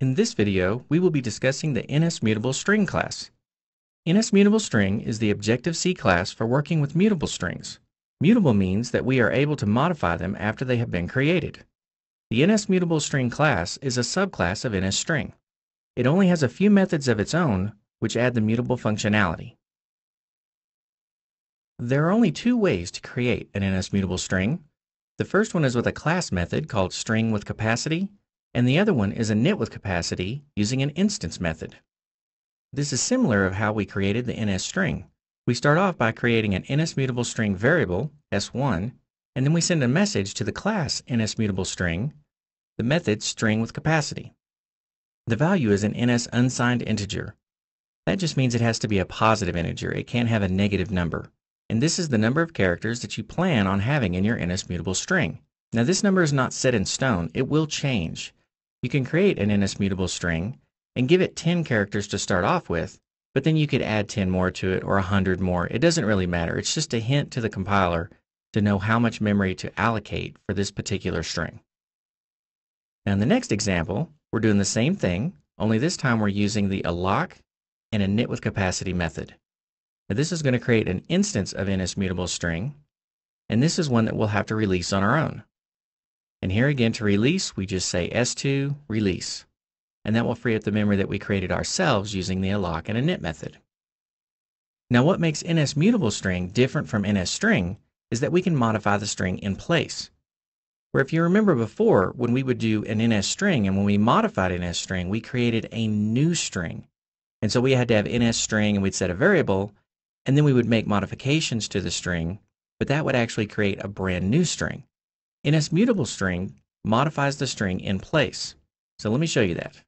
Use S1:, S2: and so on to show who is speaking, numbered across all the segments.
S1: In this video, we will be discussing the NSMutableString class. NSMutableString is the Objective-C class for working with mutable strings. Mutable means that we are able to modify them after they have been created. The NSMutableString class is a subclass of NSString. It only has a few methods of its own, which add the mutable functionality. There are only two ways to create an NSMutableString. The first one is with a class method called stringWithCapacity, and the other one is a initWithCapacity using an instance method. This is similar of how we created the NSString. We start off by creating an NSMutableString variable, S1, and then we send a message to the class NSMutableString, the method stringWithCapacity. The value is an NS unsigned integer. That just means it has to be a positive integer. It can't have a negative number. And this is the number of characters that you plan on having in your NSMutableString. Now this number is not set in stone. It will change. You can create an NSMutableString and give it 10 characters to start off with, but then you could add 10 more to it or 100 more. It doesn't really matter. It's just a hint to the compiler to know how much memory to allocate for this particular string. Now in the next example, we're doing the same thing, only this time we're using the alloc and initWithCapacity method. Now this is going to create an instance of NSMutableString, and this is one that we'll have to release on our own. And here again, to release, we just say S2 release, and that will free up the memory that we created ourselves using the alloc and init method. Now what makes NSMutableString different from NSString is that we can modify the string in place. Where if you remember before, when we would do an NSString and when we modified NSString, we created a new string. And so we had to have NSString and we'd set a variable, and then we would make modifications to the string, but that would actually create a brand new string. NSMutableString modifies the string in place. So let me show you that.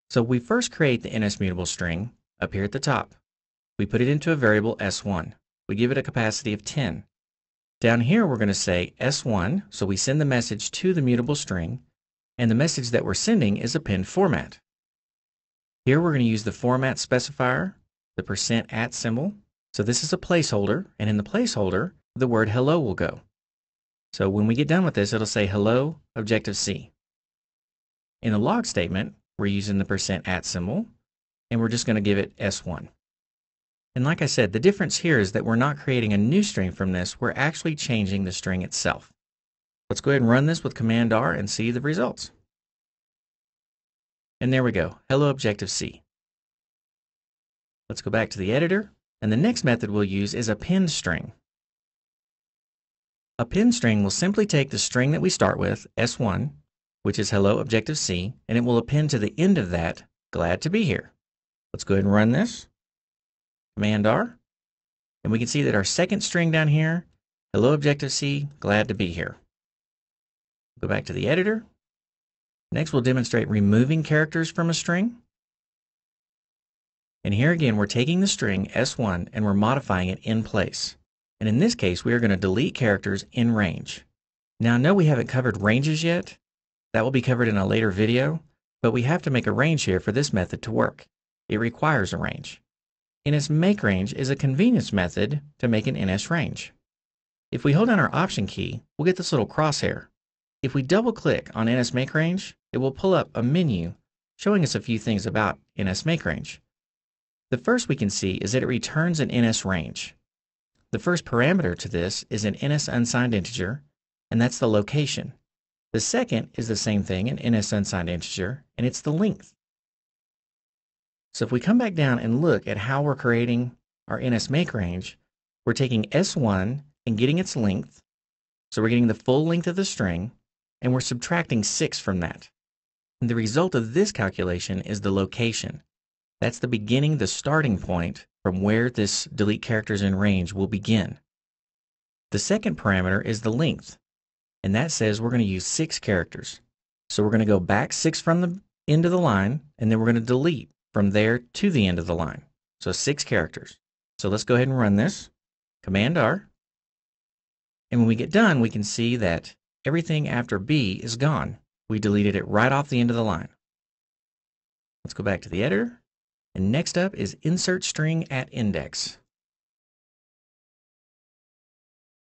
S1: So we first create the NSMutableString up here at the top. We put it into a variable S1. We give it a capacity of 10. Down here we're going to say S1, so we send the message to the mutable string, and the message that we're sending is append format. Here we're going to use the format specifier, the %@ symbol. So this is a placeholder, and in the placeholder, the word hello will go. So when we get done with this, it'll say hello, Objective-C. In the log statement, we're using the %@ symbol, and we're just going to give it S1. And like I said, the difference here is that we're not creating a new string from this, we're actually changing the string itself. Let's go ahead and run this with Command R and see the results. And there we go, hello Objective-C. Let's go back to the editor, and the next method we'll use is append string. Append string will simply take the string that we start with, S1, which is hello Objective-C, and it will append to the end of that, glad to be here. Let's go ahead and run this. Command R, and we can see that our second string down here, hello Objective-C, glad to be here. Go back to the editor. Next we'll demonstrate removing characters from a string. And here again we're taking the string S1 and we're modifying it in place. And in this case we are going to delete characters in range. Now I know we haven't covered ranges yet. That will be covered in a later video, but we have to make a range here for this method to work. It requires a range. NSMakeRange is a convenience method to make an NSRange. If we hold down our Option key, we'll get this little crosshair. If we double-click on NSMakeRange, it will pull up a menu showing us a few things about NSMakeRange. The first we can see is that it returns an NSRange. The first parameter to this is an NS unsigned integer, and that's the location. The second is the same thing, an NS unsigned integer, and it's the length. So if we come back down and look at how we're creating our NSMakeRange, we're taking S1 and getting its length, so we're getting the full length of the string, and we're subtracting 6 from that. And the result of this calculation is the location. That's the beginning, the starting point from where this delete characters in range will begin. The second parameter is the length, and that says we're going to use 6 characters. So we're going to go back 6 from the end of the line, and then we're going to delete from there to the end of the line. So 6 characters. So let's go ahead and run this. Command R. And when we get done, we can see that everything after B is gone. We deleted it right off the end of the line. Let's go back to the editor. And next up is insert string at index.